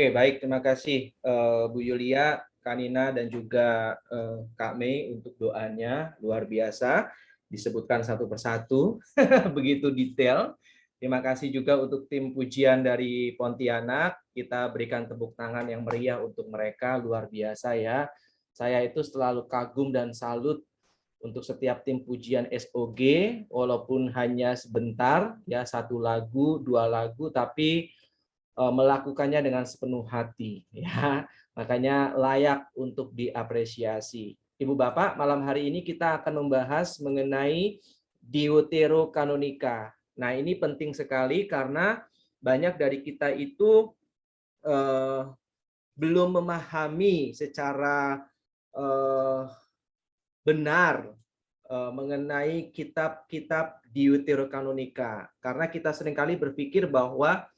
Oke, baik. Terima kasih Bu Yulia, Kak Nina, dan juga Kak Mei untuk doanya. Luar biasa. Disebutkan satu persatu. Begitu detail. Terima kasih juga untuk tim pujian dari Pontianak. Kita berikan tepuk tangan yang meriah untuk mereka. Luar biasa ya. Saya itu selalu kagum dan salut untuk setiap tim pujian SOG, walaupun hanya sebentar, ya satu lagu, dua lagu, tapi melakukannya dengan sepenuh hati, ya. Makanya layak untuk diapresiasi. Ibu Bapak, malam hari ini kita akan membahas mengenai Deuterokanonika. Nah, ini penting sekali karena banyak dari kita itu belum memahami secara benar mengenai kitab-kitab Deuterokanonika. Karena kita seringkali berpikir bahwa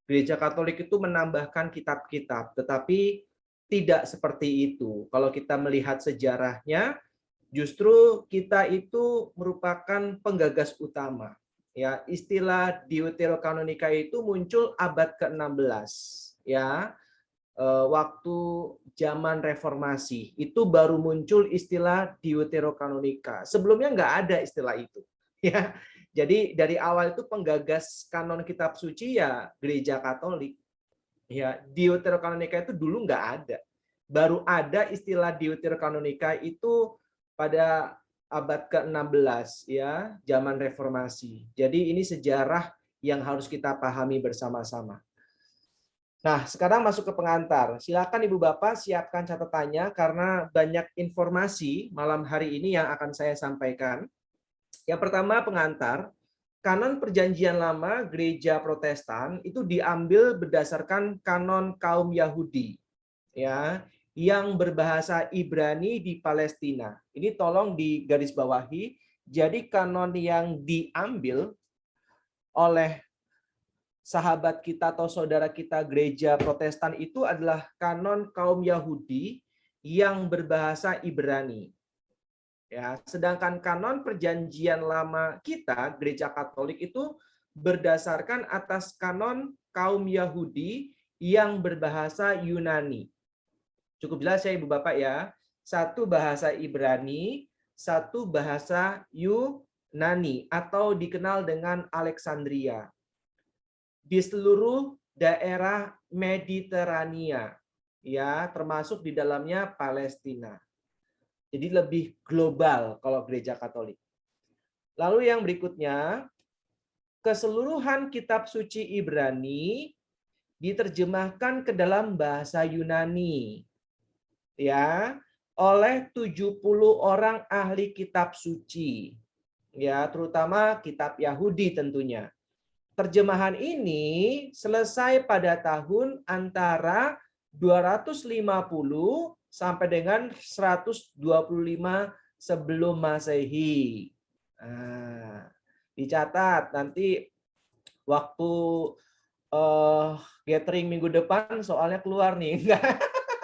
Gereja Katolik itu menambahkan kitab-kitab, tetapi tidak seperti itu. Kalau kita melihat sejarahnya, justru kita itu merupakan penggagas utama. Ya, istilah Deuterokanonika itu muncul abad ke-16, ya. Waktu zaman reformasi itu baru muncul istilah Deuterokanonika. Sebelumnya nggak ada istilah itu. Ya, jadi dari awal itu penggagas kanon kitab suci ya Gereja Katolik. Ya, Deuterokanonika itu dulu nggak ada. Baru ada istilah Deuterokanonika itu pada abad ke-16 ya, zaman reformasi. Jadi ini sejarah yang harus kita pahami bersama-sama. Nah, sekarang masuk ke pengantar. Silakan Ibu Bapak siapkan catatannya karena banyak informasi malam hari ini yang akan saya sampaikan. Yang pertama pengantar, kanon Perjanjian Lama Gereja Protestan itu diambil berdasarkan kanon kaum Yahudi, ya, yang berbahasa Ibrani di Palestina. Ini tolong digarisbawahi. Jadi kanon yang diambil oleh sahabat kita atau saudara kita gereja Protestan itu adalah kanon kaum Yahudi yang berbahasa Ibrani. Ya, sedangkan kanon Perjanjian Lama kita gereja Katolik itu berdasarkan atas kanon kaum Yahudi yang berbahasa Yunani. Cukup jelas ya Ibu Bapak ya. Satu bahasa Ibrani, satu bahasa Yunani atau dikenal dengan Alexandria. Di seluruh daerah Mediterania, ya, termasuk di dalamnya Palestina. Jadi lebih global kalau gereja Katolik. Lalu yang berikutnya, keseluruhan kitab suci Ibrani diterjemahkan ke dalam bahasa Yunani, ya, oleh 70 orang ahli kitab suci, ya, terutama kitab Yahudi tentunya. Terjemahan ini selesai pada tahun antara 250 sampai dengan 125 sebelum Masehi. Nah, dicatat nanti waktu gathering minggu depan soalnya keluar nih.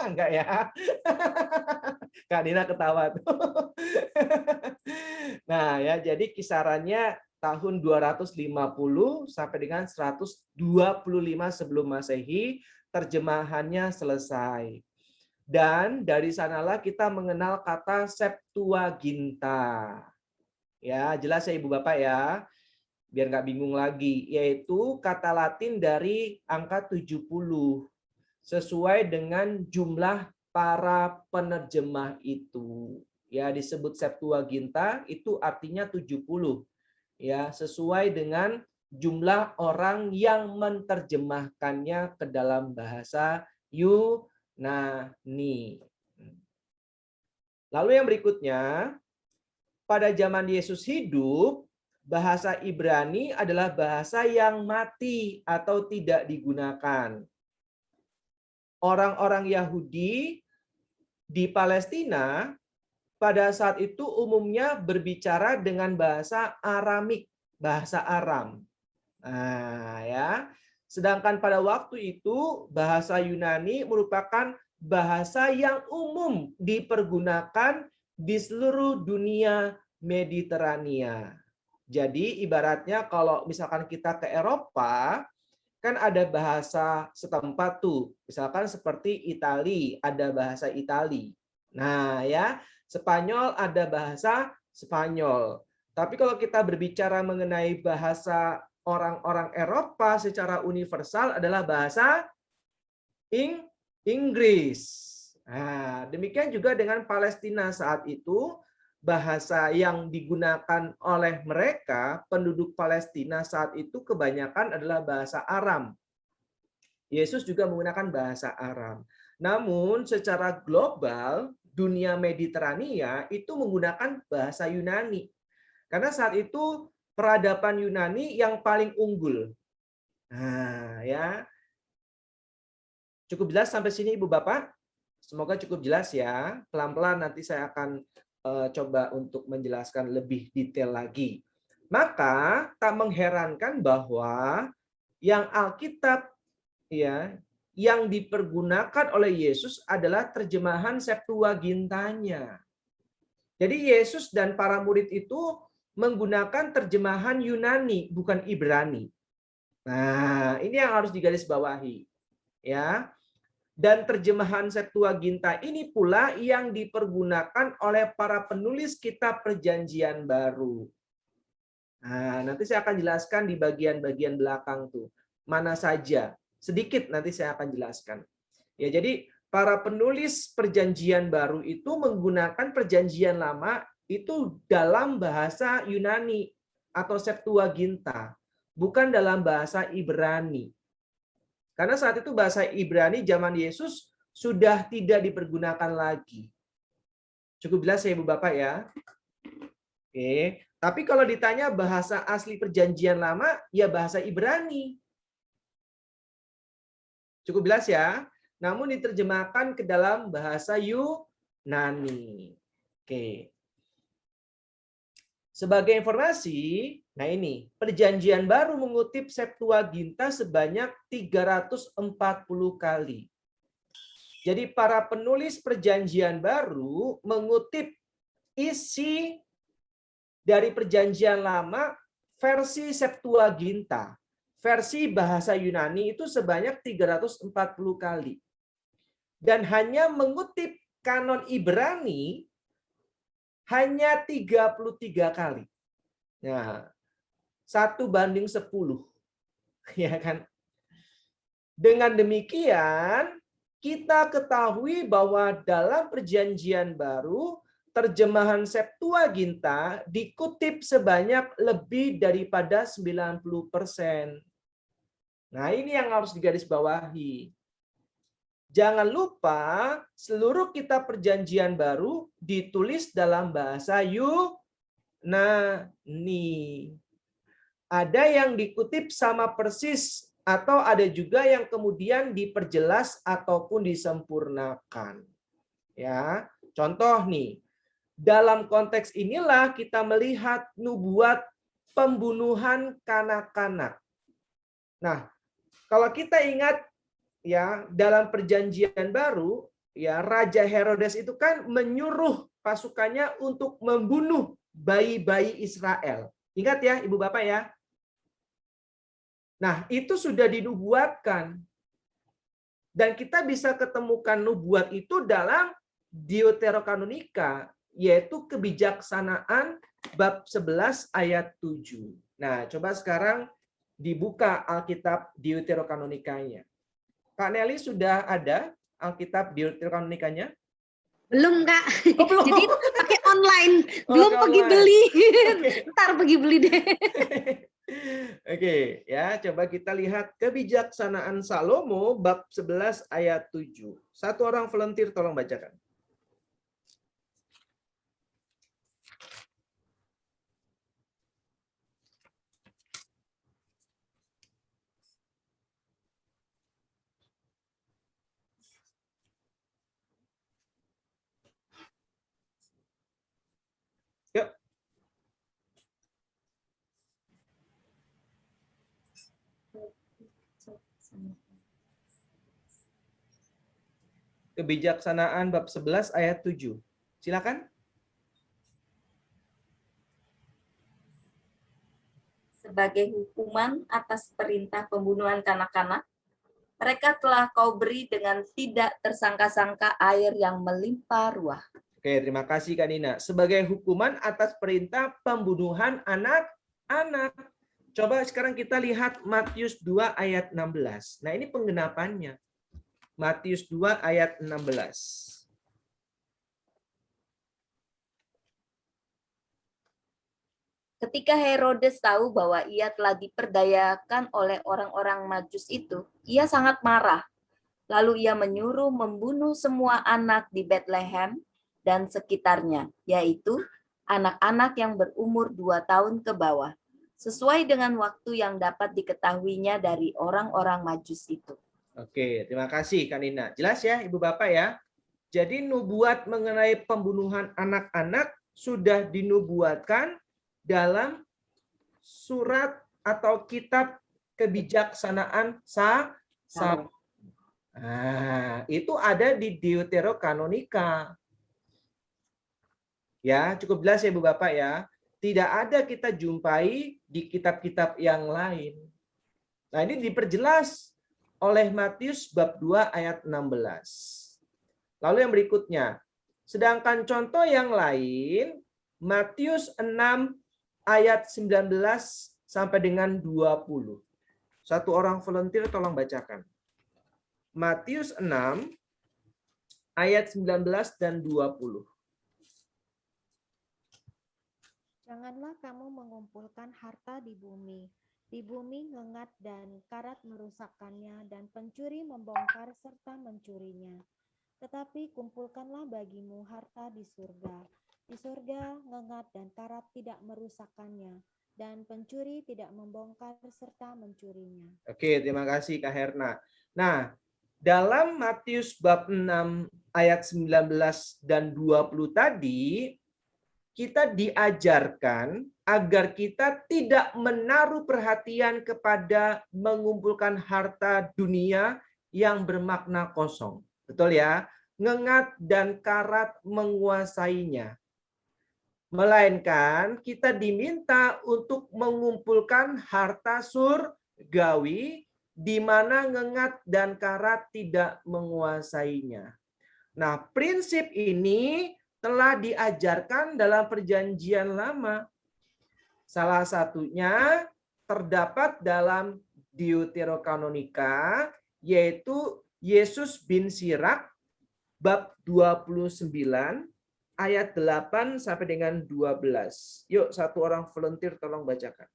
Enggak ya. Kak Dina ketawa tuh. Nah, ya, jadi kisarannya tahun 250 sampai dengan 125 sebelum Masehi terjemahannya selesai. Dan dari sanalah kita mengenal kata Septuaginta. Ya, jelas ya Ibu Bapak ya. Biar nggak bingung lagi, yaitu kata Latin dari angka 70 sesuai dengan jumlah para penerjemah itu. Ya, disebut Septuaginta itu artinya 70. Ya, sesuai dengan jumlah orang yang menerjemahkannya ke dalam bahasa Yunani. Lalu yang berikutnya, pada zaman Yesus hidup, bahasa Ibrani adalah bahasa yang mati atau tidak digunakan. Orang-orang Yahudi di Palestina pada saat itu umumnya berbicara dengan bahasa Aramik, bahasa Aram. Nah, ya. Sedangkan pada waktu itu bahasa Yunani merupakan bahasa yang umum dipergunakan di seluruh dunia Mediterania. Jadi ibaratnya kalau misalkan kita ke Eropa, kan ada bahasa setempat tuh. Misalkan seperti Itali, ada bahasa Itali. Nah, ya, Spanyol ada bahasa Spanyol. Tapi kalau kita berbicara mengenai bahasa orang-orang Eropa secara universal adalah bahasa Inggris. Nah, demikian juga dengan Palestina saat itu, bahasa yang digunakan oleh mereka, penduduk Palestina saat itu kebanyakan adalah bahasa Aram. Yesus juga menggunakan bahasa Aram. Namun secara global, dunia Mediterania itu menggunakan bahasa Yunani. Karena saat itu peradaban Yunani yang paling unggul. Nah, ya. Cukup jelas sampai sini Ibu Bapak? Semoga cukup jelas ya. Pelan-pelan nanti saya akan coba untuk menjelaskan lebih detail lagi. Maka tak mengherankan bahwa yang Alkitab ya yang dipergunakan oleh Yesus adalah terjemahan Septuagintanya. Jadi Yesus dan para murid itu menggunakan terjemahan Yunani bukan Ibrani. Nah, ini yang harus digarisbawahi ya. Dan terjemahan Septuaginta ini pula yang dipergunakan oleh para penulis kitab Perjanjian Baru. Nah, nanti saya akan jelaskan di bagian-bagian belakang tuh. Mana saja. Sedikit nanti saya akan jelaskan. Ya, jadi para penulis Perjanjian Baru itu menggunakan Perjanjian Lama itu dalam bahasa Yunani atau Septuaginta, bukan dalam bahasa Ibrani. Karena saat itu bahasa Ibrani zaman Yesus sudah tidak dipergunakan lagi. Cukup jelas ya Ibu Bapak ya. Oke, tapi kalau ditanya bahasa asli Perjanjian Lama, ya bahasa Ibrani. Cukup jelas ya. Namun diterjemahkan ke dalam bahasa Yunani. Oke. Sebagai informasi, nah ini, Perjanjian Baru mengutip Septuaginta sebanyak 340 kali. Jadi para penulis Perjanjian Baru mengutip isi dari Perjanjian Lama versi Septuaginta. Versi bahasa Yunani itu sebanyak 340 kali. Dan hanya mengutip kanon Ibrani hanya 33 kali. Nah, 1:10. Ya kan? Dengan demikian, kita ketahui bahwa dalam Perjanjian Baru, terjemahan Septuaginta dikutip sebanyak lebih daripada 90%. Nah, ini yang harus digarisbawahi. Jangan lupa, seluruh kitab Perjanjian Baru ditulis dalam bahasa Yunani. Ada yang dikutip sama persis, atau ada juga yang kemudian diperjelas ataupun disempurnakan. Ya, contoh nih, dalam konteks inilah kita melihat nubuat pembunuhan kanak-kanak. Nah, kalau kita ingat ya, dalam Perjanjian Baru, ya Raja Herodes itu kan menyuruh pasukannya untuk membunuh bayi-bayi Israel. Ingat ya, Ibu Bapak ya. Nah, itu sudah dinubuatkan. Dan kita bisa ketemukan nubuat itu dalam Deuterokanonika, yaitu kebijaksanaan bab 11 ayat 7. Nah, coba sekarang dibuka Alkitab Deuterokanonikanya. Kak Nelly sudah ada Alkitab Deuterokanonikanya? Belum, Kak. Oh, belum. Jadi pakai online. Belum Oke, pergi online. beli. Oke. Ntar pergi beli deh. Oke, ya, coba kita lihat kebijaksanaan Salomo bab 11 ayat 7. Satu orang volunteer tolong bacakan. Yuk. Kebijaksanaan bab 11 ayat 7. Silakan. sebagai hukuman atas perintah pembunuhan kanak-kanak, mereka telah kau beri dengan tidak tersangka-sangka air yang melimpah ruah. Oke, terima kasih Kak Nina. Sebagai hukuman atas perintah pembunuhan anak-anak. Coba sekarang kita lihat Matius 2 ayat 16. Nah, ini penggenapannya. Matius 2 ayat 16. Ketika Herodes tahu bahwa ia telah diperdayakan oleh orang-orang Majus itu, ia sangat marah. Lalu ia menyuruh membunuh semua anak di Bethlehem dan sekitarnya, yaitu anak-anak yang berumur 2 tahun ke bawah, sesuai dengan waktu yang dapat diketahuinya dari orang-orang Majus itu. Oke, terima kasih Kak Nina. Jelas ya Ibu Bapak ya? Jadi nubuat mengenai pembunuhan anak-anak sudah dinubuatkan dalam surat atau kitab kebijaksanaan Salomo. Nah, itu ada di Deuterokanonika. Ya, cukup jelas ya Ibu Bapak ya. Tidak ada kita jumpai di kitab-kitab yang lain. Nah, ini diperjelas oleh Matius bab 2 ayat 16. Lalu yang berikutnya, sedangkan contoh yang lain, Matius 6 ayat 19 sampai dengan 20. Satu orang volunteer tolong bacakan. Matius 6 ayat 19 dan 20. Janganlah kamu mengumpulkan harta di bumi. Di bumi ngengat dan karat merusakkannya, dan pencuri membongkar serta mencurinya. Tetapi kumpulkanlah bagimu harta di surga. Di surga ngengat dan karat tidak merusakkannya, dan pencuri tidak membongkar serta mencurinya. Oke, terima kasih Kak Herna. Nah, dalam Matius bab 6 ayat 19 dan 20 tadi, kita diajarkan agar kita tidak menaruh perhatian kepada mengumpulkan harta dunia yang bermakna kosong. Betul ya? Ngengat dan karat menguasainya. Melainkan kita diminta untuk mengumpulkan harta surgawi di mana ngengat dan karat tidak menguasainya. Nah, prinsip ini telah diajarkan dalam Perjanjian Lama. Salah satunya terdapat dalam Deuterokanonika, yaitu Yesus bin Sirak bab 29 ayat 8 sampai dengan 12. Yuk, satu orang volunteer tolong bacakan.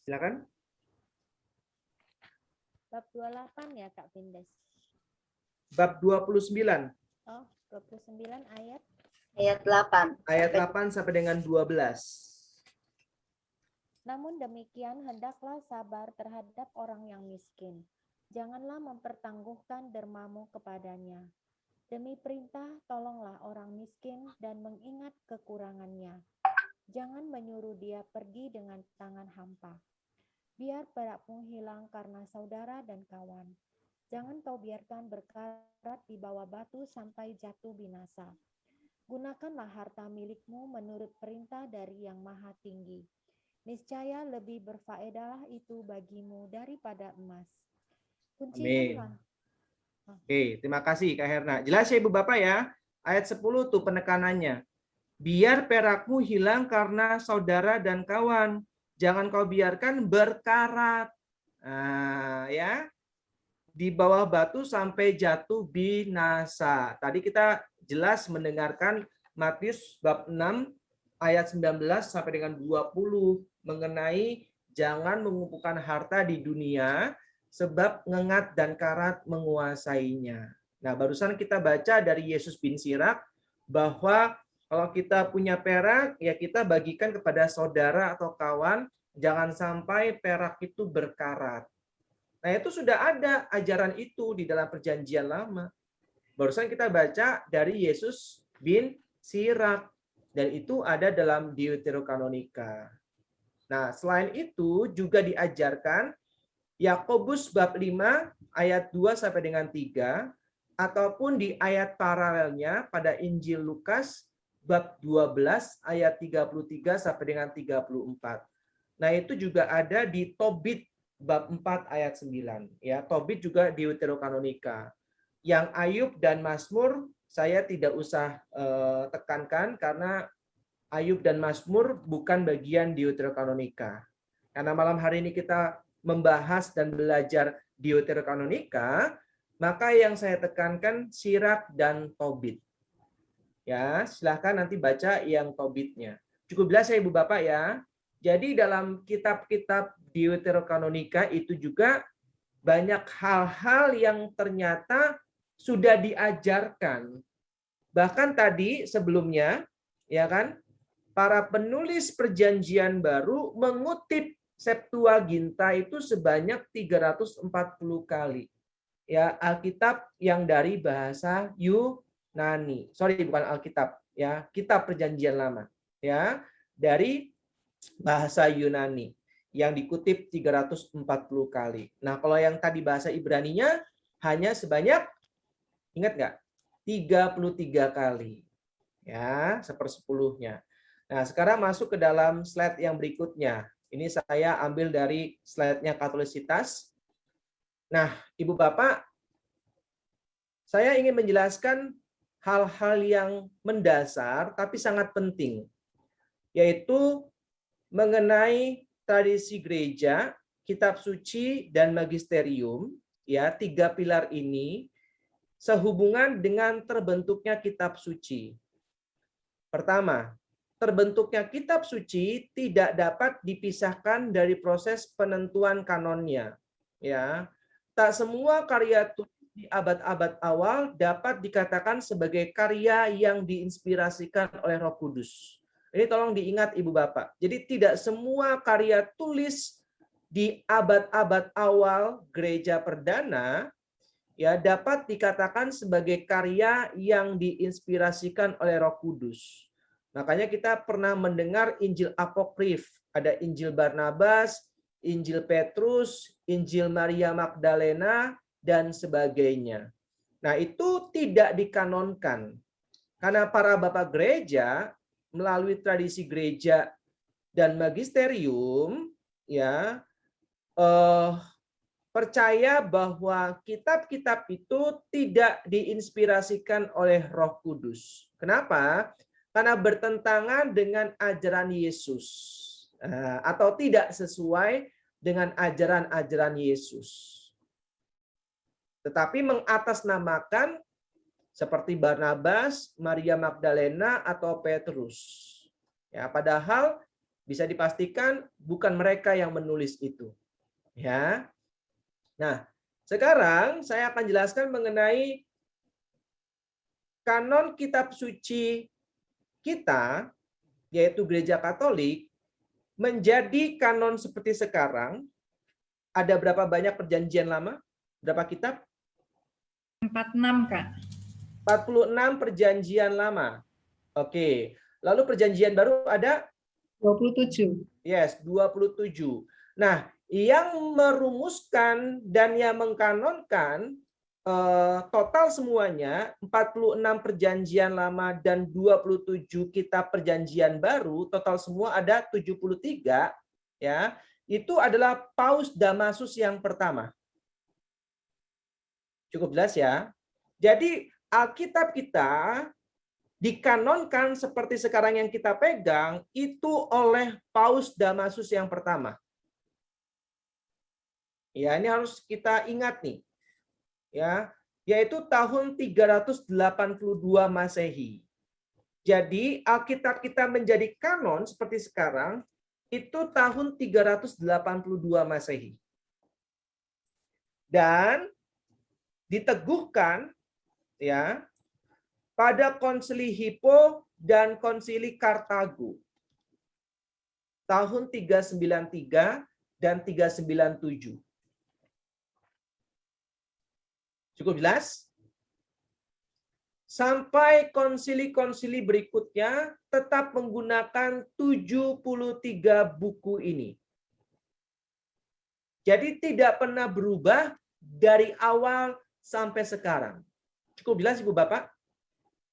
Silakan. Bab 28 ya Kak Vindes. Bab 29. Oh, 29 ayat. Ayat 8. Ayat 8 sampai dengan 12. Namun demikian hendaklah sabar terhadap orang yang miskin. Janganlah mempertangguhkan dermamu kepadanya. Demi perintah tolonglah orang miskin dan mengingat kekurangannya. Jangan menyuruh dia pergi dengan tangan hampa. Biar perakmu hilang karena saudara dan kawan. Jangan kau biarkan berkarat di bawah batu sampai jatuh binasa. Gunakanlah harta milikmu menurut perintah dari Yang Maha Tinggi. Niscaya lebih berfaedahlah itu bagimu daripada emas. Kuncikanlah. Oke, terima kasih Kak Herna. Jelas ya Ibu Bapak ya. Ayat 10 tuh penekanannya. Biar perakmu hilang karena saudara dan kawan. Jangan kau biarkan berkarat. Nah, ya. Di bawah batu sampai jatuh binasa. Tadi kita jelas mendengarkan Matius bab 6 ayat 19 sampai dengan 20 mengenai jangan mengumpulkan harta di dunia sebab ngengat dan karat menguasainya. Nah, barusan kita baca dari Yesus bin Sirak bahwa kalau kita punya perak, ya kita bagikan kepada saudara atau kawan, jangan sampai perak itu berkarat. Nah, itu sudah ada ajaran itu di dalam Perjanjian Lama. Barusan kita baca dari Yesus bin Sirak, dan itu ada dalam Deuterokanonika. Nah, selain itu juga diajarkan Yakobus bab 5 ayat 2 sampai dengan 3, ataupun di ayat paralelnya pada Injil Lukas bab 12 ayat 33 sampai dengan 34. Nah, itu juga ada di Tobit bab 4 ayat 9. Ya, Tobit juga Deuterokanonika. Yang Ayub dan Mazmur saya tidak usah tekankan karena Ayub dan Mazmur bukan bagian Deuterokanonika. Karena malam hari ini kita membahas dan belajar Deuterokanonika, maka yang saya tekankan Sirak dan Tobit. Ya, silahkan nanti baca yang Tobitnya. Cukup jelas ya Ibu Bapak ya. Jadi dalam kitab-kitab Deuterokanonika itu juga banyak hal-hal yang ternyata sudah diajarkan. Bahkan tadi sebelumnya, ya kan, para penulis perjanjian baru mengutip Septuaginta itu sebanyak 340 kali. Ya, Alkitab yang dari bahasa Yunani. Sorry, bukan Alkitab, ya, kitab perjanjian lama, ya, dari bahasa Yunani yang dikutip 340 kali. Nah, kalau yang tadi bahasa Ibraninya hanya sebanyak, ingat nggak? 33 kali. Ya, sepersepuluhnya. Nah, sekarang masuk ke dalam slide yang berikutnya. Ini saya ambil dari slide-nya Katolisitas. Nah, Ibu Bapak, saya ingin menjelaskan hal-hal yang mendasar tapi sangat penting, yaitu mengenai tradisi gereja, kitab suci, dan magisterium. Ya, 3 pilar ini sehubungan dengan terbentuknya kitab suci. Pertama, terbentuknya kitab suci tidak dapat dipisahkan dari proses penentuan kanonnya. Ya, tak semua karya tulis di abad-abad awal dapat dikatakan sebagai karya yang diinspirasikan oleh Roh Kudus. Ini tolong diingat Ibu Bapak. Jadi tidak semua karya tulis di abad-abad awal gereja perdana ya dapat dikatakan sebagai karya yang diinspirasikan oleh Roh Kudus. Makanya kita pernah mendengar Injil apokrif, ada Injil Barnabas, Injil Petrus, Injil Maria Magdalena, dan sebagainya. Nah, itu tidak dikanonkan. Karena para bapak gereja, melalui tradisi gereja dan magisterium, ya percaya bahwa kitab-kitab itu tidak diinspirasikan oleh Roh Kudus. Kenapa? Karena bertentangan dengan ajaran Yesus atau tidak sesuai dengan ajaran-ajaran Yesus. Tetapi mengatasnamakan seperti Barnabas, Maria Magdalena, atau Petrus. Ya, padahal bisa dipastikan bukan mereka yang menulis itu. Ya. Nah, sekarang saya akan jelaskan mengenai kanon kitab suci kita, yaitu Gereja Katolik, menjadi kanon seperti sekarang. Ada berapa banyak perjanjian lama? Berapa kitab? 46, Kak. 46 perjanjian lama. Oke. Lalu perjanjian baru ada? 27. Yes, 27. Nah, yang merumuskan dan yang mengkanonkan total semuanya 46 perjanjian lama dan 27 kitab perjanjian baru, total semua ada 73, ya. Itu adalah Paus Damasus yang pertama. Cukup jelas ya. Jadi Alkitab kita dikanonkan seperti sekarang yang kita pegang itu oleh Paus Damasus yang pertama. Ya, ini harus kita ingat nih. Ya, yaitu tahun 382 Masehi. Jadi Alkitab kita menjadi kanon seperti sekarang itu tahun 382 Masehi. Dan diteguhkan ya pada Konsili Hippo dan Konsili Kartago tahun 393 dan 397. Cukup jelas? Sampai konsili-konsili berikutnya tetap menggunakan 73 buku ini. Jadi tidak pernah berubah dari awal sampai sekarang. Cukup jelas Ibu Bapak?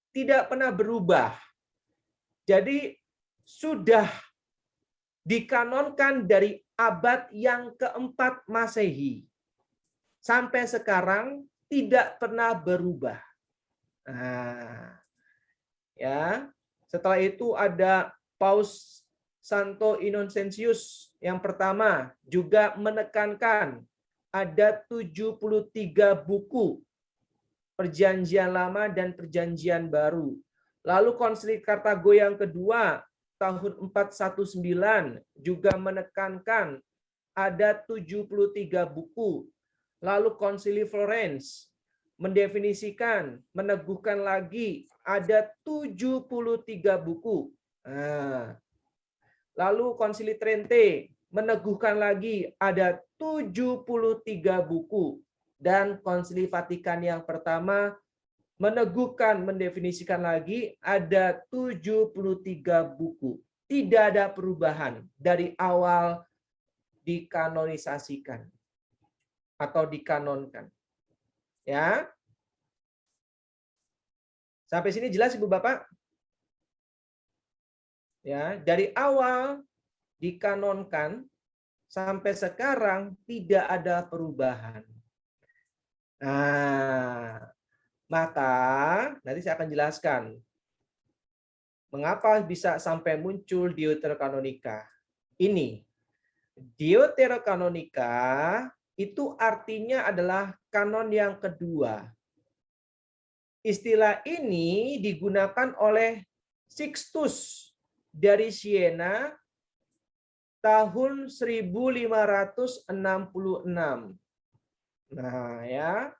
Tidak pernah berubah. Jadi sudah dikanonkan dari abad yang keempat Masehi. Sampai sekarang tidak pernah berubah. Nah, ya. Setelah itu ada Paus Santo Innocentius yang pertama juga menekankan ada 73 buku Perjanjian Lama dan Perjanjian Baru. Lalu Konsili Kartago yang kedua tahun 419 juga menekankan ada 73 buku. Lalu Konsili Florence mendefinisikan, meneguhkan lagi ada 73 buku. Nah, lalu Konsili Trente meneguhkan lagi ada 73 buku. Dan Konsili Vatikan yang pertama meneguhkan, mendefinisikan lagi ada 73 buku. Tidak ada perubahan dari awal dikanonisasikan atau dikanonkan. Ya. Sampai sini jelas Ibu Bapak? Ya, dari awal dikanonkan sampai sekarang tidak ada perubahan. Nah, maka nanti saya akan jelaskan mengapa bisa sampai muncul Deuterokanonika. Ini Deuterokanonika itu artinya adalah kanon yang kedua. Istilah ini digunakan oleh Sixtus dari Siena tahun 1566. Nah, ya.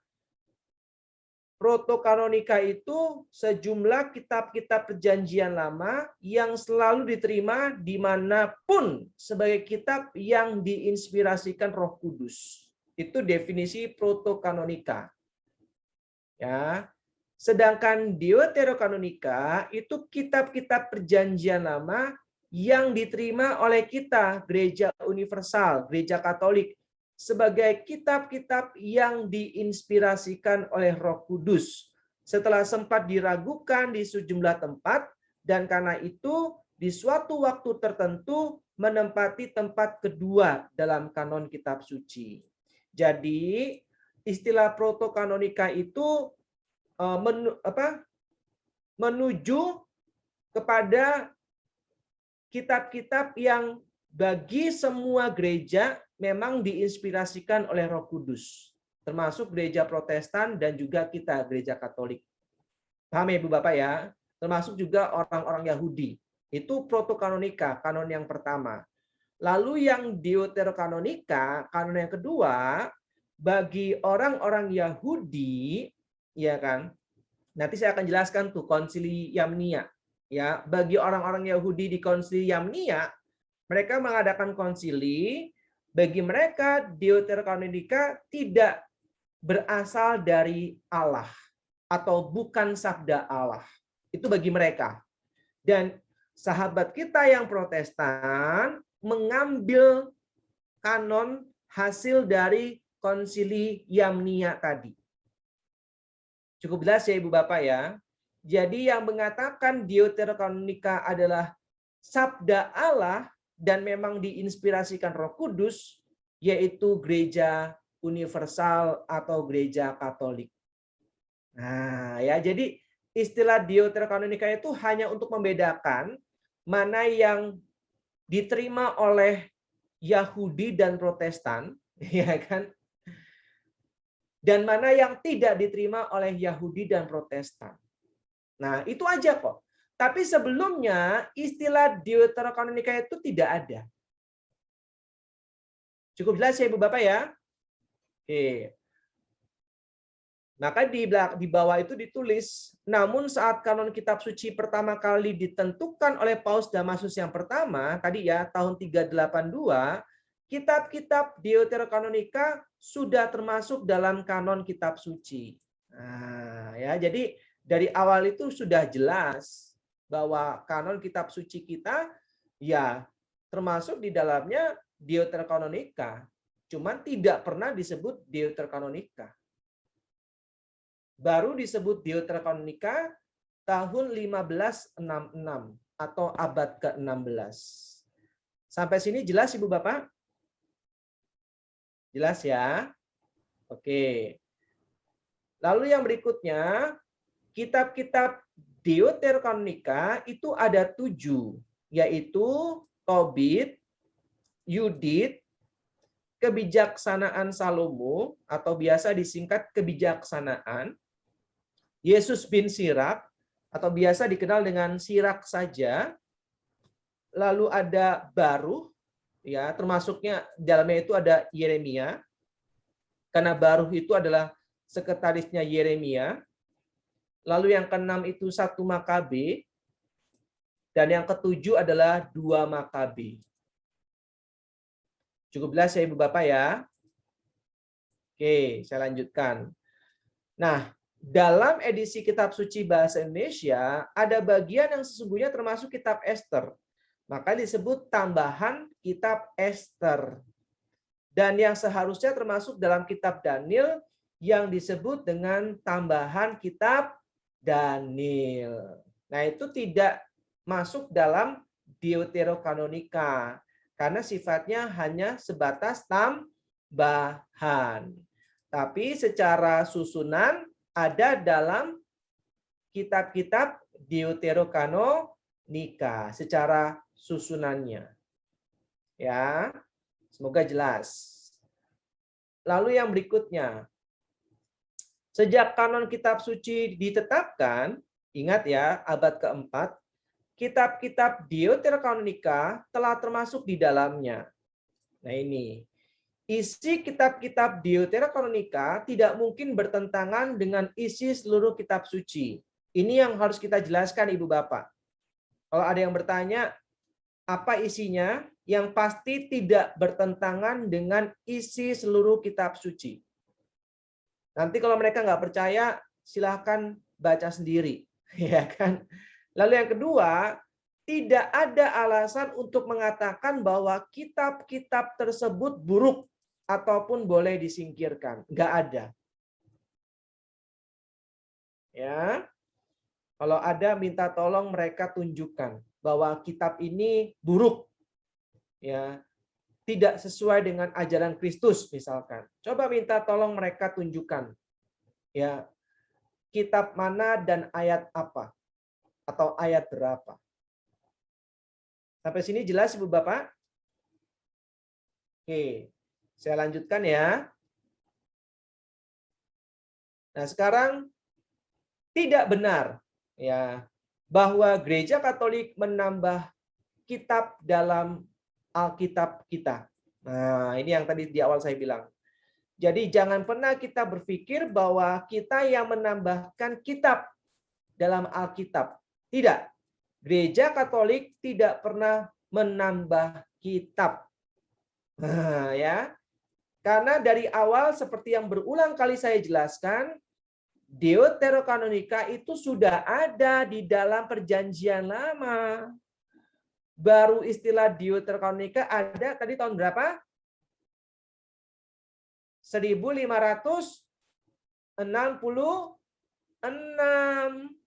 Protokanonika itu sejumlah kitab-kitab Perjanjian Lama yang selalu diterima dimanapun sebagai kitab yang diinspirasikan Roh Kudus. Itu definisi protokanonika. Ya. Sedangkan Deuterokanonika itu kitab-kitab Perjanjian Lama yang diterima oleh kita, Gereja Universal, Gereja Katolik, sebagai kitab-kitab yang diinspirasikan oleh Roh Kudus. Setelah sempat diragukan di sejumlah tempat, dan karena itu di suatu waktu tertentu menempati tempat kedua dalam kanon kitab suci. Jadi istilah protokanonika itu menuju kepada kitab-kitab yang bagi semua gereja memang diinspirasikan oleh Roh Kudus, termasuk gereja Protestan dan juga kita gereja Katolik. Paham ya Ibu Bapak ya? Termasuk juga orang-orang Yahudi. Itu protokanonika, kanon yang pertama. Lalu yang Deuterokanonika, kanon yang kedua, bagi orang-orang Yahudi, ya kan? Nanti saya akan jelaskan tuh Konsili Yamnia. Ya, bagi orang-orang Yahudi di Konsili Yamnia, mereka mengadakan konsili. Bagi mereka Deuterokanonika tidak berasal dari Allah atau bukan sabda Allah. Itu bagi mereka. Dan sahabat kita yang Protestan mengambil kanon hasil dari Konsili Yamnia tadi. Cukup jelas ya Ibu Bapak ya. Jadi yang mengatakan Deuterokanonika adalah sabda Allah dan memang diinspirasikan Roh Kudus, yaitu Gereja Universal atau Gereja Katolik. Nah, ya jadi istilah Deuterokanonika itu hanya untuk membedakan mana yang diterima oleh Yahudi dan Protestan, ya kan? Dan mana yang tidak diterima oleh Yahudi dan Protestan. Nah, itu aja kok. Tapi sebelumnya istilah Deuterokanonika itu tidak ada. Cukup jelas ya Ibu Bapak ya? Oke. Maka di bawah itu ditulis, namun saat kanon kitab suci pertama kali ditentukan oleh Paus Damasus yang pertama, tadi ya tahun 382, kitab-kitab Deuterokanonika sudah termasuk dalam kanon kitab suci. Nah, ya jadi dari awal itu sudah jelas bahwa kanon kitab suci kita ya termasuk di dalamnya Deuterokanonika. cuman tidak pernah disebut Deuterokanonika. Baru disebut Deuterokanonika tahun 1566 atau abad ke-16. Sampai sini jelas Ibu Bapak? Jelas ya? Oke. Lalu yang berikutnya, kitab-kitab Deuterokanonika itu ada 7, yaitu Tobit, Yudit, Kebijaksanaan Salomo atau biasa disingkat Kebijaksanaan, Yesus bin Sirak atau biasa dikenal dengan Sirak saja, lalu ada Baruh, ya termasuknya dalamnya itu ada Yeremia, karena Baruh itu adalah sekretarisnya Yeremia. Lalu yang keenam itu 1 Makabe, dan yang ketujuh adalah 2 Makabe. Cukup jelas ya Ibu Bapak ya? Oke, saya lanjutkan. Nah, dalam edisi Kitab Suci Bahasa Indonesia, ada bagian yang sesungguhnya termasuk Kitab Ester. Maka disebut tambahan Kitab Ester. Dan yang seharusnya termasuk dalam Kitab Daniel yang disebut dengan tambahan Kitab Daniel. Nah, itu tidak masuk dalam Deuterokanonika. Karena sifatnya hanya sebatas tambahan. Tapi secara susunan ada dalam kitab-kitab Deuterokanonika secara susunannya. Ya, semoga jelas. Lalu yang berikutnya, sejak kanon kitab suci ditetapkan, ingat ya, abad keempat, kitab-kitab Deuterokanonika telah termasuk di dalamnya. Nah ini, isi kitab-kitab Deuterokanonika tidak mungkin bertentangan dengan isi seluruh kitab suci. Ini yang harus kita jelaskan Ibu Bapak. Kalau ada yang bertanya, apa isinya? Yang pasti tidak bertentangan dengan isi seluruh kitab suci. Nanti kalau mereka nggak percaya, silahkan baca sendiri. Ya kan? Lalu yang kedua, tidak ada alasan untuk mengatakan bahwa kitab-kitab tersebut buruk ataupun boleh disingkirkan. Nggak ada. Ya, kalau ada minta tolong mereka tunjukkan bahwa kitab ini buruk, ya, tidak sesuai dengan ajaran Kristus misalkan. Coba minta tolong mereka tunjukkan, ya, kitab mana dan ayat apa atau ayat berapa. Sampai sini jelas Ibu Bapak? Oke, saya lanjutkan ya. Nah, sekarang tidak benar ya bahwa Gereja Katolik menambah kitab dalam Alkitab kita. Nah, ini yang tadi di awal saya bilang. Jadi jangan pernah kita berpikir bahwa kita yang menambahkan kitab dalam Alkitab. Tidak. Gereja Katolik tidak pernah menambah kitab. Nah, ya. Karena dari awal seperti yang berulang kali saya jelaskan, Deuterokanonika itu sudah ada di dalam Perjanjian Lama. Baru istilah Deuterokanonika ada tadi tahun berapa? 1566.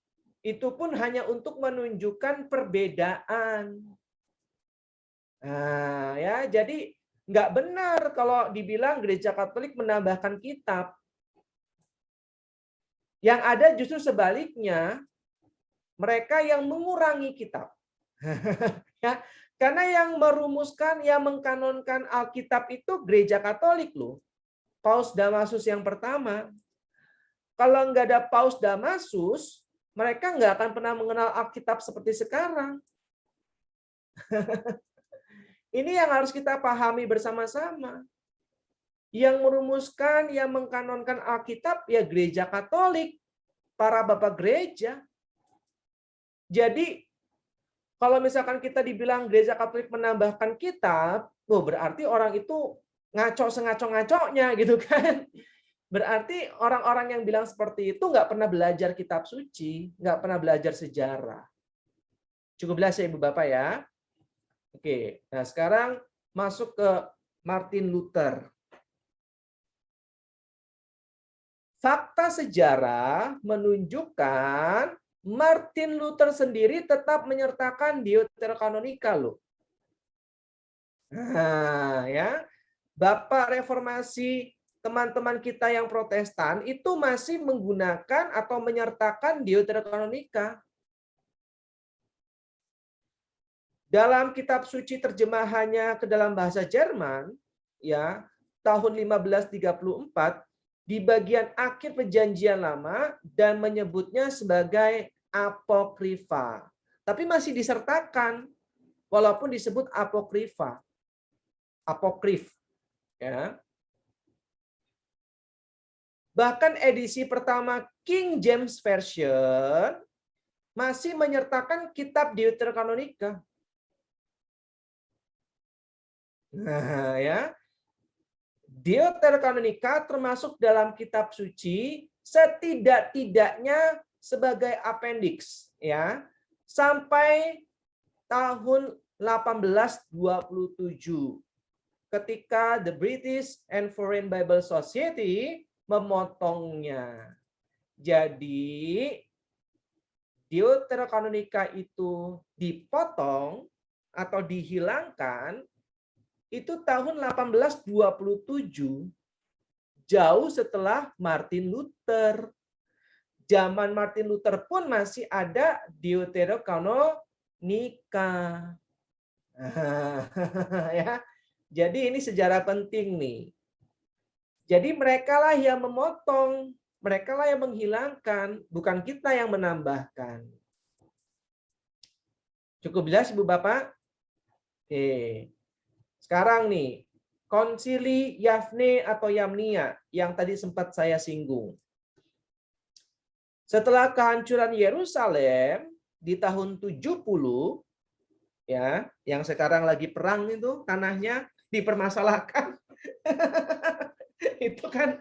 Itu pun hanya untuk menunjukkan perbedaan. Nah, ya, jadi nggak benar kalau dibilang Gereja Katolik menambahkan kitab. Yang ada justru sebaliknya, mereka yang mengurangi kitab. Ya, karena yang merumuskan, yang mengkanonkan Alkitab itu Gereja Katolik loh. Paus Damasus yang pertama. Kalau nggak ada Paus Damasus, mereka nggak akan pernah mengenal Alkitab seperti sekarang. Ini yang harus kita pahami bersama-sama. Yang merumuskan, yang mengkanonkan Alkitab ya Gereja Katolik, para bapak gereja. Jadi kalau misalkan kita dibilang Gereja Katolik menambahkan kitab, berarti orang itu ngaco sengaco-ngaconya gitu kan. Berarti orang-orang yang bilang seperti itu nggak pernah belajar kitab suci, nggak pernah belajar sejarah. Cukup jelas ya Ibu Bapak ya. Oke, nah sekarang masuk ke Martin Luther. fakta sejarah menunjukkan Martin Luther sendiri tetap menyertakan Deuterokanonika loh. Nah, ya. Bapak reformasi teman-teman kita yang Protestan itu masih menggunakan atau menyertakan Deuterokanonika. Dalam kitab suci terjemahannya ke dalam bahasa Jerman, ya, tahun 1534 di bagian akhir Perjanjian Lama dan menyebutnya sebagai apokrifa. Tapi masih disertakan walaupun disebut apokrifa. Apokrif, ya. Bahkan edisi pertama King James Version masih menyertakan kitab Deuterokanonika. Nah, ya. Deuterokanonika termasuk dalam kitab suci setidak-tidaknya sebagai appendix, ya, sampai tahun 1827 ketika the British and Foreign Bible Society memotongnya. Jadi Deuterokanonika itu dipotong atau dihilangkan itu tahun 1827, jauh setelah Martin Luther. Zaman Martin Luther pun masih ada Deuterokanonika. Ya. Jadi ini sejarah penting nih. Jadi mereka lah yang memotong, mereka lah yang menghilangkan, bukan kita yang menambahkan. Cukup jelas Ibu Bapak? Oke. Sekarang nih, Konsili Yafne atau Yamnia yang tadi sempat saya singgung. Setelah kehancuran Yerusalem di tahun 70, ya, yang sekarang lagi perang itu tanahnya dipermasalahkan. Itu kan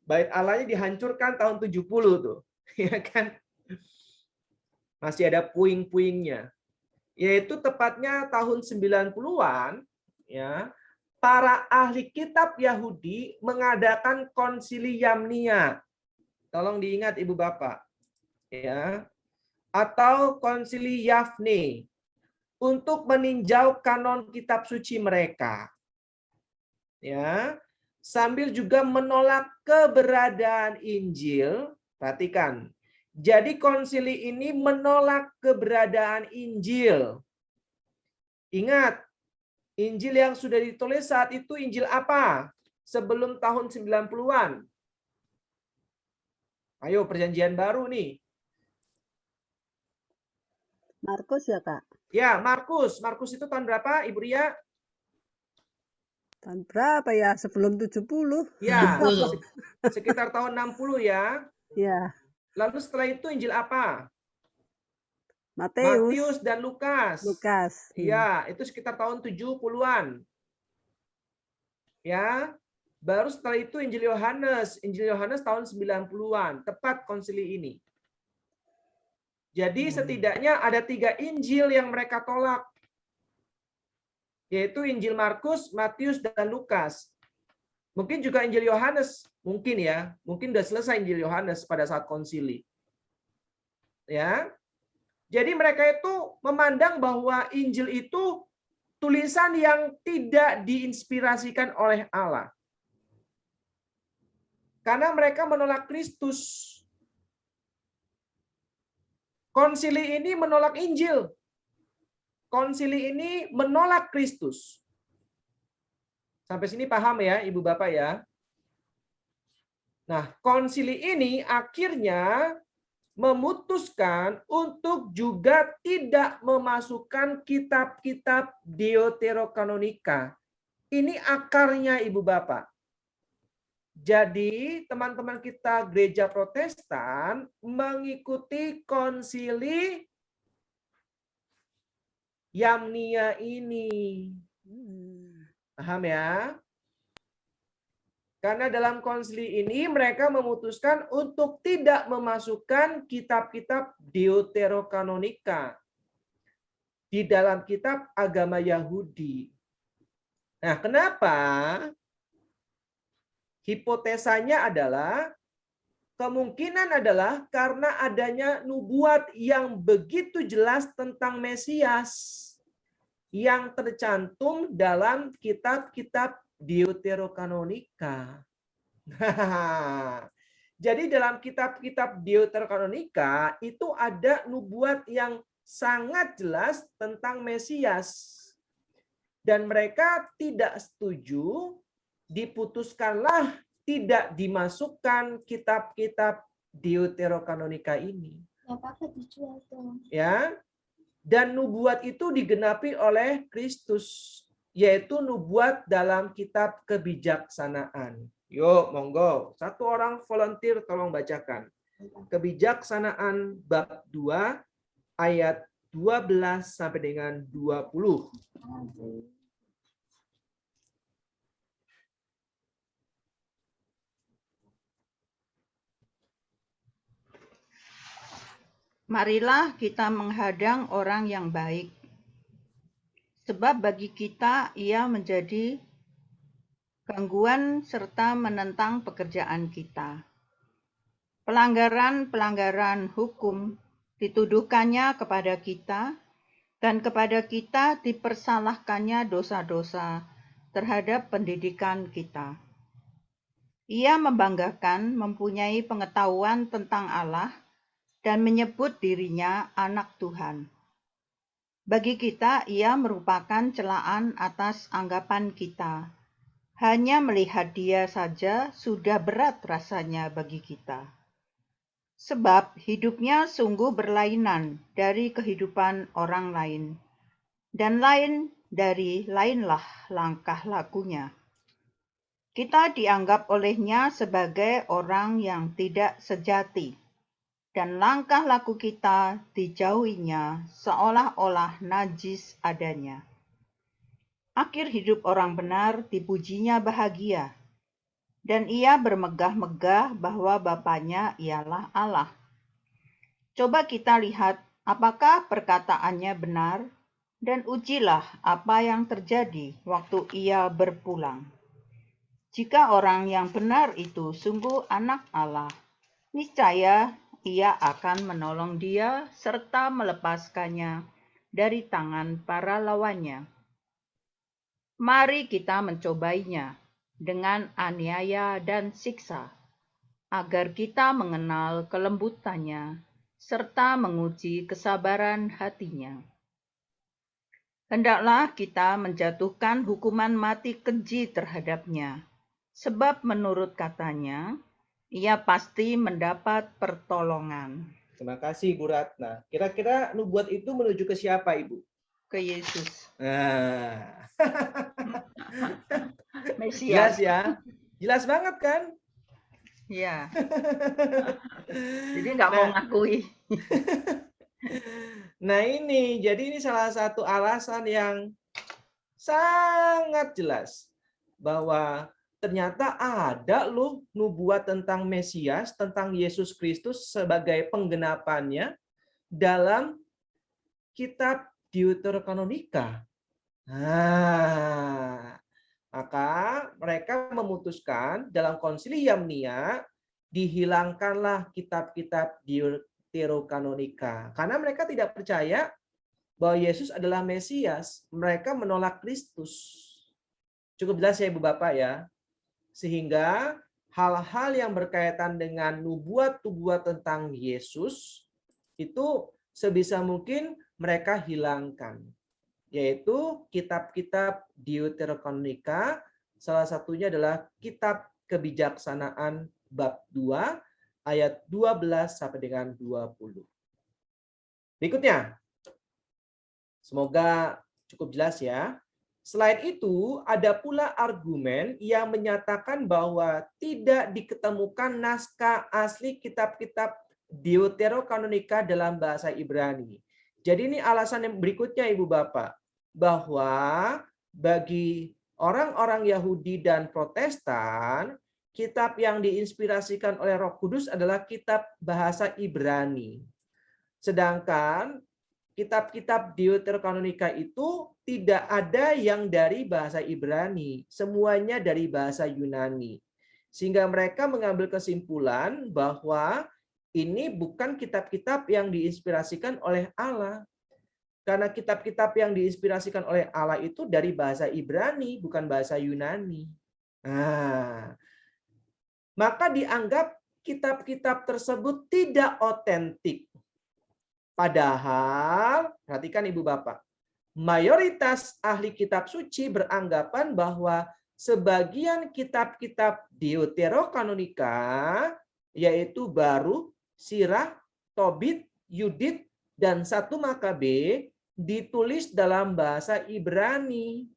Bait Allahnya dihancurkan tahun 70 tuh, ya kan? Masih ada puing-puingnya. Yaitu tepatnya tahun 90-an, ya. Para ahli kitab Yahudi mengadakan konsili Yamnia. Tolong diingat Ibu Bapak, ya. Atau konsili Yafne untuk meninjau kanon kitab suci mereka. Ya. Sambil juga menolak keberadaan Injil. Perhatikan. Jadi konsili ini menolak keberadaan Injil. Ingat, Injil yang sudah ditulis saat itu Injil apa? Sebelum tahun 90-an. Ayo, Perjanjian Baru nih. Markus ya, Kak? Ya, Markus. Markus itu tahun berapa, Ibu Ria? Tahun berapa ya? Sebelum 70? Ya, sekitar tahun 60 ya. Ya, Lalu setelah itu Injil apa? Matius, Matius dan Lukas. Lukas. Ya, itu sekitar tahun 70-an. Ya. Baru setelah itu Injil Yohanes. Injil Yohanes tahun 90-an, tepat konsili ini. Jadi setidaknya ada 3 Injil yang mereka tolak. Yaitu Injil Markus, Matius, dan Lukas. Mungkin juga Injil Yohanes, mungkin ya. Mungkin sudah selesai Injil Yohanes pada saat konsili. Ya. Jadi mereka itu memandang bahwa Injil itu tulisan yang tidak diinspirasikan oleh Allah. Karena mereka menolak Kristus. Konsili ini menolak Injil. Konsili ini menolak Kristus. Sampai sini paham ya, Ibu Bapak ya? Nah, konsili ini akhirnya memutuskan untuk juga tidak memasukkan kitab-kitab Deuterokanonika. Ini akarnya, Ibu Bapak. Jadi teman-teman kita gereja Protestan mengikuti konsili Yamnia ini. Paham ya? Karena dalam konsili ini mereka memutuskan untuk tidak memasukkan kitab-kitab Deuterokanonika di dalam kitab agama Yahudi. Nah, kenapa? Hipotesanya adalah Kemungkinan adalah karena adanya nubuat yang begitu jelas tentang Mesias yang tercantum dalam kitab-kitab Deuterokanonika. Jadi dalam kitab-kitab Deuterokanonika itu ada nubuat yang sangat jelas tentang Mesias. Dan mereka tidak setuju, diputuskanlah tidak dimasukkan kitab-kitab Deuterokanonika ini. Apa dijual tuh? Ya. Dan nubuat itu digenapi oleh Kristus, yaitu nubuat dalam kitab kebijaksanaan. Yuk, monggo. Satu orang volunteer tolong bacakan. Kebijaksanaan bab 2 ayat 12 sampai dengan 20. Marilah kita menghadang orang yang baik, sebab bagi kita ia menjadi gangguan serta menentang pekerjaan kita. Pelanggaran-pelanggaran hukum dituduhkannya kepada kita, dan kepada kita dipersalahkannya dosa-dosa terhadap pendidikan kita. Ia membanggakan mempunyai pengetahuan tentang Allah dan menyebut dirinya anak Tuhan. Bagi kita, ia merupakan celaan atas anggapan kita. Hanya melihat dia saja sudah berat rasanya bagi kita. Sebab hidupnya sungguh berlainan dari kehidupan orang lain, dan lain dari lainlah langkah lakunya. Kita dianggap olehnya sebagai orang yang tidak sejati, dan langkah laku kita dijauhinya seolah-olah najis adanya. Akhir hidup orang benar dipujinya bahagia, dan ia bermegah-megah bahwa Bapaknya ialah Allah. Coba kita lihat apakah perkataannya benar, dan ujilah apa yang terjadi waktu ia berpulang. Jika orang yang benar itu sungguh anak Allah, niscaya ia akan menolong dia serta melepaskannya dari tangan para lawannya. Mari kita mencobainya dengan aniaya dan siksa, agar kita mengenal kelembutannya serta menguji kesabaran hatinya. Hendaklah kita menjatuhkan hukuman mati keji terhadapnya, sebab menurut katanya, ia pasti mendapat pertolongan. Terima kasih, Bu Ratna. Kira-kira nubuat itu menuju ke siapa, Ibu? Ke Yesus. Nah. Mesias. Jelas ya? Jelas banget kan? Ya. Jadi nggak mau ngakui. Nah ini, jadi ini salah satu alasan yang sangat jelas bahwa ternyata ada loh nubuat tentang Mesias, tentang Yesus Kristus sebagai penggenapannya dalam kitab Deuterokanonika. Nah, maka mereka memutuskan dalam konsili Yamnia dihilangkanlah kitab-kitab Deuterokanonika karena mereka tidak percaya bahwa Yesus adalah Mesias. Mereka menolak Kristus. Cukup jelas ya Ibu Bapak ya. Sehingga hal-hal yang berkaitan dengan nubuat-nubuat tentang Yesus itu sebisa mungkin mereka hilangkan. Yaitu kitab-kitab Deuterokanonika, salah satunya adalah kitab kebijaksanaan bab 2 ayat 12 sampai dengan 20. Berikutnya. Semoga cukup jelas ya. Selain itu, ada pula argumen yang menyatakan bahwa tidak diketemukan naskah asli kitab-kitab Deuterokanonika dalam bahasa Ibrani. Jadi ini alasan yang berikutnya Ibu Bapak, bahwa bagi orang-orang Yahudi dan Protestan, kitab yang diinspirasikan oleh Roh Kudus adalah kitab bahasa Ibrani. Sedangkan kitab-kitab Deuterokanonika itu tidak ada yang dari bahasa Ibrani, semuanya dari bahasa Yunani. Sehingga mereka mengambil kesimpulan bahwa ini bukan kitab-kitab yang diinspirasikan oleh Allah. Karena kitab-kitab yang diinspirasikan oleh Allah itu dari bahasa Ibrani, bukan bahasa Yunani. Nah, maka dianggap kitab-kitab tersebut tidak otentik. Padahal, perhatikan Ibu Bapak, mayoritas ahli kitab suci beranggapan bahwa sebagian kitab-kitab Deuterokanonika, yaitu Baru, Sirah, Tobit, Yudit, dan 1 Makabe, ditulis dalam bahasa Ibrani.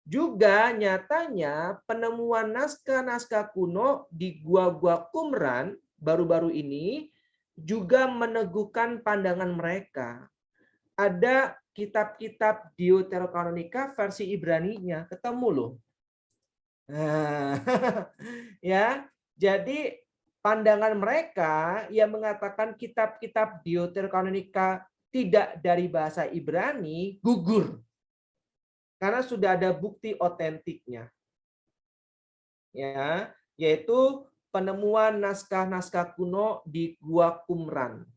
Juga nyatanya penemuan naskah-naskah kuno di gua-gua Qumran baru-baru ini juga meneguhkan pandangan mereka. Ada kitab-kitab Deuterokanonika versi Ibraninya, ketemu loh. Nah, ya, jadi pandangan mereka yang mengatakan kitab-kitab Deuterokanonika tidak dari bahasa Ibrani gugur. Karena sudah ada bukti otentiknya. Ya, yaitu penemuan naskah-naskah kuno di Gua Qumran.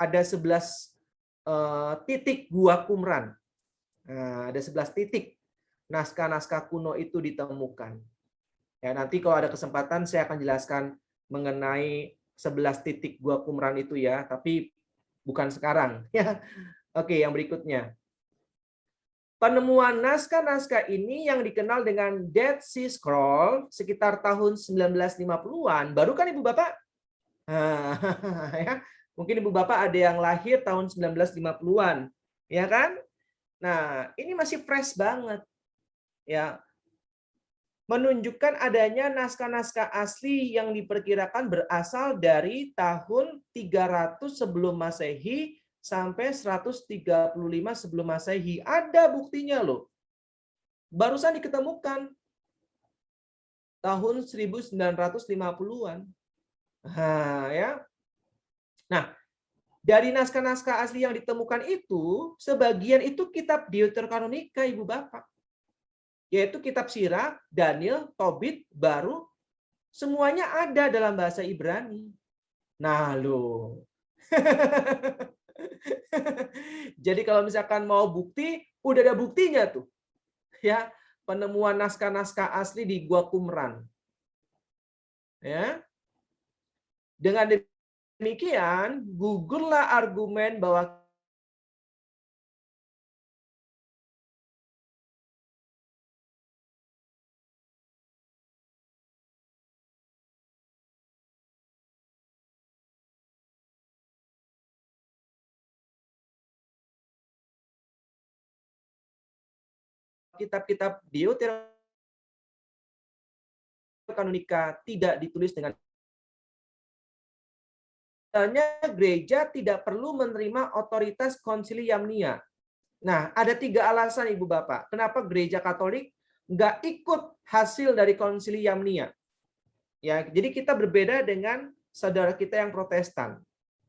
Ada 11 titik Gua Qumran. Nah, ada 11 titik naskah-naskah kuno itu ditemukan. Ya, nanti kalau ada kesempatan saya akan jelaskan mengenai 11 titik Gua Qumran itu ya, tapi bukan sekarang. Ya. Oke, yang berikutnya. Penemuan naskah-naskah ini yang dikenal dengan Dead Sea Scroll sekitar tahun 1950-an. Baru kan Ibu Bapak? Nah, ya. Mungkin Ibu Bapak ada yang lahir tahun 1950-an. Ya kan? Nah, ini masih fresh banget. Ya. Menunjukkan adanya naskah-naskah asli yang diperkirakan berasal dari tahun 300 sebelum Masehi sampai 135 sebelum Masehi. Ada buktinya loh. Barusan diketemukan tahun 1950-an. Nah, ya. Nah, dari naskah-naskah asli yang ditemukan itu, sebagian itu kitab Deuterokanonika, Ibu Bapak. Yaitu kitab Sirah, Daniel, Tobit, Baru, semuanya ada dalam bahasa Ibrani. Nah, loh. Jadi kalau misalkan mau bukti, udah ada buktinya tuh. Ya, penemuan naskah-naskah asli di Gua Qumran. Ya. Dengan demikian, gugurlah argumen bahwa kitab-kitab Deuterokanonika tidak ditulis dengan gereja tidak perlu menerima otoritas Konsili Yamnia. Nah, ada 3 alasan Ibu Bapak. Kenapa gereja Katolik nggak ikut hasil dari Konsili Yamnia? Ya, jadi kita berbeda dengan saudara kita yang Protestan.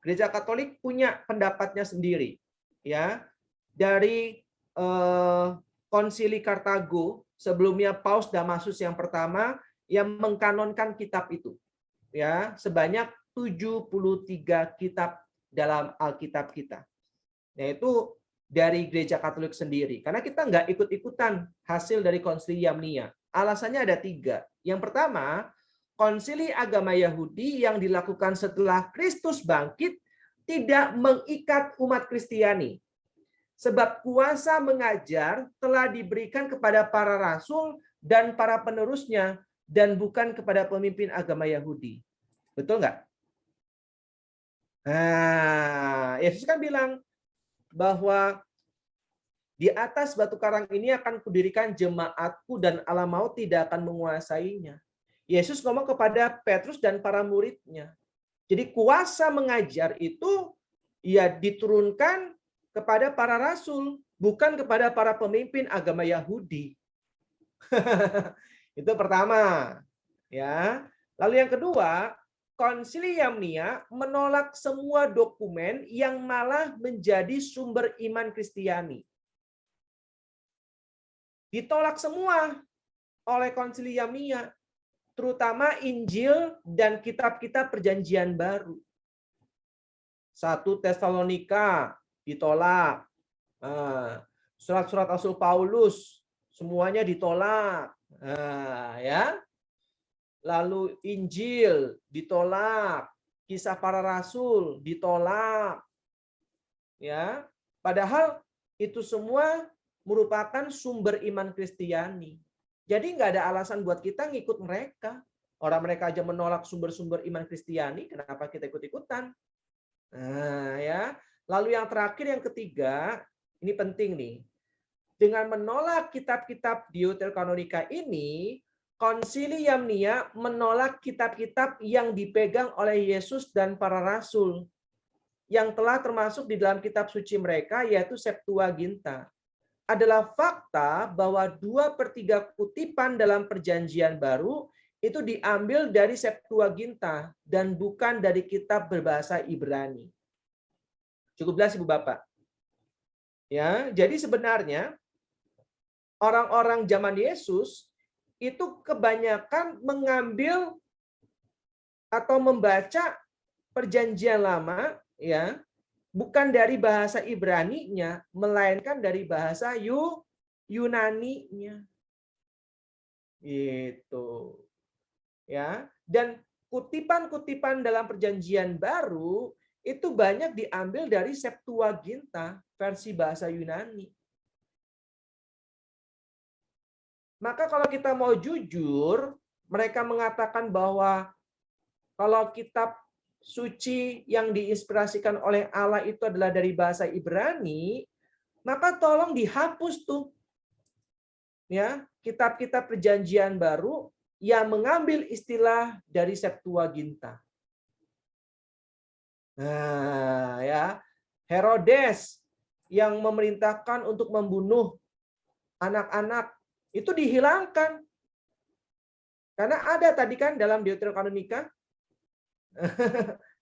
Gereja Katolik punya pendapatnya sendiri. Ya, dari Konsili Kartago, sebelumnya Paus Damasus yang pertama yang mengkanonkan kitab itu. Ya, sebanyak 73 kitab dalam Alkitab kita. Yaitu dari Gereja Katolik sendiri. Karena kita nggak ikut-ikutan hasil dari Konsili Yamnia. Alasannya ada 3. Yang pertama, Konsili Agama Yahudi yang dilakukan setelah Kristus bangkit tidak mengikat umat Kristiani. Sebab kuasa mengajar telah diberikan kepada para rasul dan para penerusnya dan bukan kepada pemimpin agama Yahudi. Betul nggak? Nah, Yesus kan bilang bahwa di atas batu karang ini akan kudirikan jemaatku dan alam maut tidak akan menguasainya. Yesus ngomong kepada Petrus dan para muridnya. Jadi kuasa mengajar itu ya diturunkan kepada para rasul, bukan kepada para pemimpin agama Yahudi. Itu pertama. Ya. Lalu yang kedua, Konsili Yamnia menolak semua dokumen yang malah menjadi sumber iman Kristiani. Ditolak semua oleh Konsili Yamnia. terutama Injil dan kitab-kitab Perjanjian Baru. 1 Tesalonika ditolak. Surat-surat Rasul Paulus semuanya ditolak. Ya. Lalu Injil ditolak, Kisah Para Rasul ditolak. Ya. Padahal itu semua merupakan sumber iman Kristiani. Jadi nggak ada alasan buat kita ngikut mereka. Orang mereka aja menolak sumber-sumber iman Kristiani, kenapa kita ikut-ikutan? Nah, ya. Lalu yang terakhir, yang ketiga, ini penting nih. Dengan menolak kitab-kitab Deuterokanonika ini, Konsili Yamnia menolak kitab-kitab yang dipegang oleh Yesus dan para rasul yang telah termasuk di dalam kitab suci mereka, yaitu Septuaginta. Adalah fakta bahwa 2/3 kutipan dalam Perjanjian Baru itu diambil dari Septuaginta dan bukan dari kitab berbahasa Ibrani. Cukup jelas Ibu Bapak. Ya, jadi sebenarnya orang-orang zaman Yesus itu kebanyakan mengambil atau membaca Perjanjian Lama, ya, bukan dari bahasa Ibrani-nya, melainkan dari bahasa Yunani-nya. Gitu. Ya, dan kutipan-kutipan dalam Perjanjian Baru itu banyak diambil dari Septuaginta, versi bahasa Yunani. Maka kalau kita mau jujur, mereka mengatakan bahwa kalau kitab suci yang diinspirasikan oleh Allah itu adalah dari bahasa Ibrani, maka tolong dihapus tuh. Ya, kitab-kitab Perjanjian Baru yang mengambil istilah dari Septuaginta. Nah, ya, Herodes yang memerintahkan untuk membunuh anak-anak itu dihilangkan. Karena ada tadi kan dalam Deuterokanonika.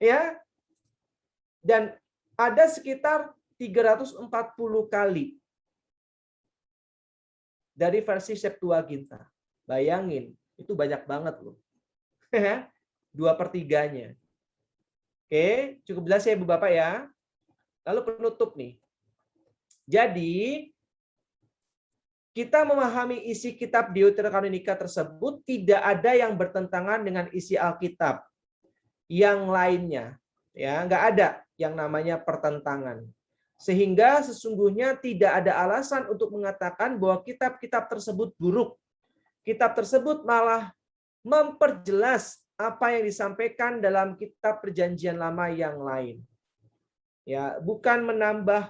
Ya. Dan ada sekitar 340 kali dari versi Septuaginta. Bayangin, itu banyak banget loh. 2/3-nya. Oke, cukup jelas ya Ibu Bapak ya. Lalu penutup nih. Jadi, kita memahami isi kitab Deuterokanonika tersebut tidak ada yang bertentangan dengan isi Alkitab yang lainnya. Ya, nggak ada yang namanya pertentangan. Sehingga sesungguhnya tidak ada alasan untuk mengatakan bahwa kitab-kitab tersebut buruk. Kitab tersebut malah memperjelas apa yang disampaikan dalam kitab Perjanjian Lama yang lain. Ya, bukan menambah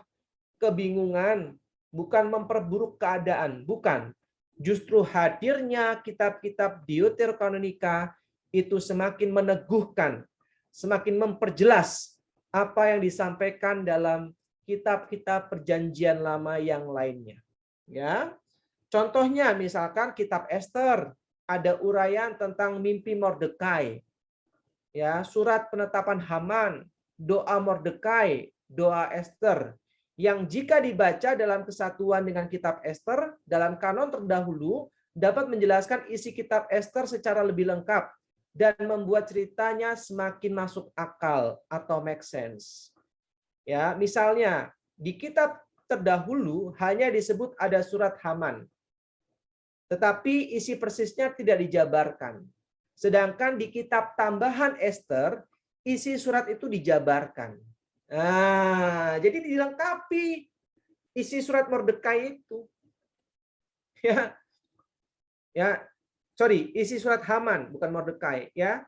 kebingungan, bukan memperburuk keadaan, bukan. Justru hadirnya kitab-kitab Deuterokanonika itu semakin meneguhkan, semakin memperjelas apa yang disampaikan dalam kitab-kitab Perjanjian Lama yang lainnya. Ya. Contohnya misalkan kitab Ester, ada uraian tentang mimpi Mordekai. Ya, surat penetapan Haman, doa Mordekai, doa Ester, yang jika dibaca dalam kesatuan dengan kitab Ester dalam kanon terdahulu dapat menjelaskan isi kitab Ester secara lebih lengkap dan membuat ceritanya semakin masuk akal atau make sense. Ya, misalnya di kitab terdahulu hanya disebut ada surat Haman. Tetapi isi persisnya tidak dijabarkan. Sedangkan di kitab tambahan Ester, isi surat itu dijabarkan. Nah, jadi dilengkapi isi surat Mordekai itu. Ya. Ya, sorry, isi surat Haman bukan Mordekai, ya.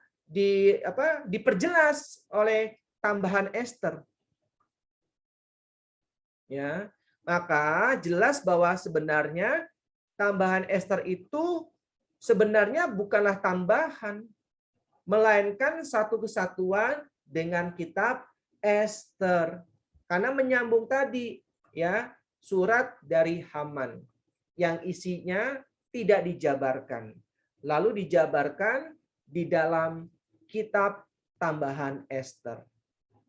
Diperjelas oleh tambahan Ester. Ya. Maka jelas bahwa sebenarnya tambahan Ester itu sebenarnya bukanlah tambahan, melainkan satu kesatuan dengan kitab Ester. Karena menyambung tadi, ya, surat dari Haman yang isinya tidak dijabarkan. Lalu dijabarkan di dalam kitab tambahan Ester.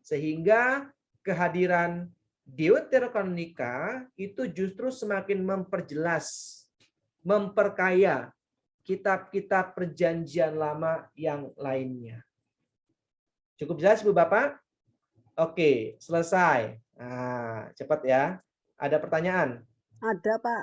Sehingga kehadiran Deuterokanonika itu justru semakin memperjelas, memperkaya kitab-kitab perjanjian lama yang lainnya. Cukup jelas Ibu Bapak? Oke, selesai. Nah, cepat ya. Ada pertanyaan? Ada, Pak.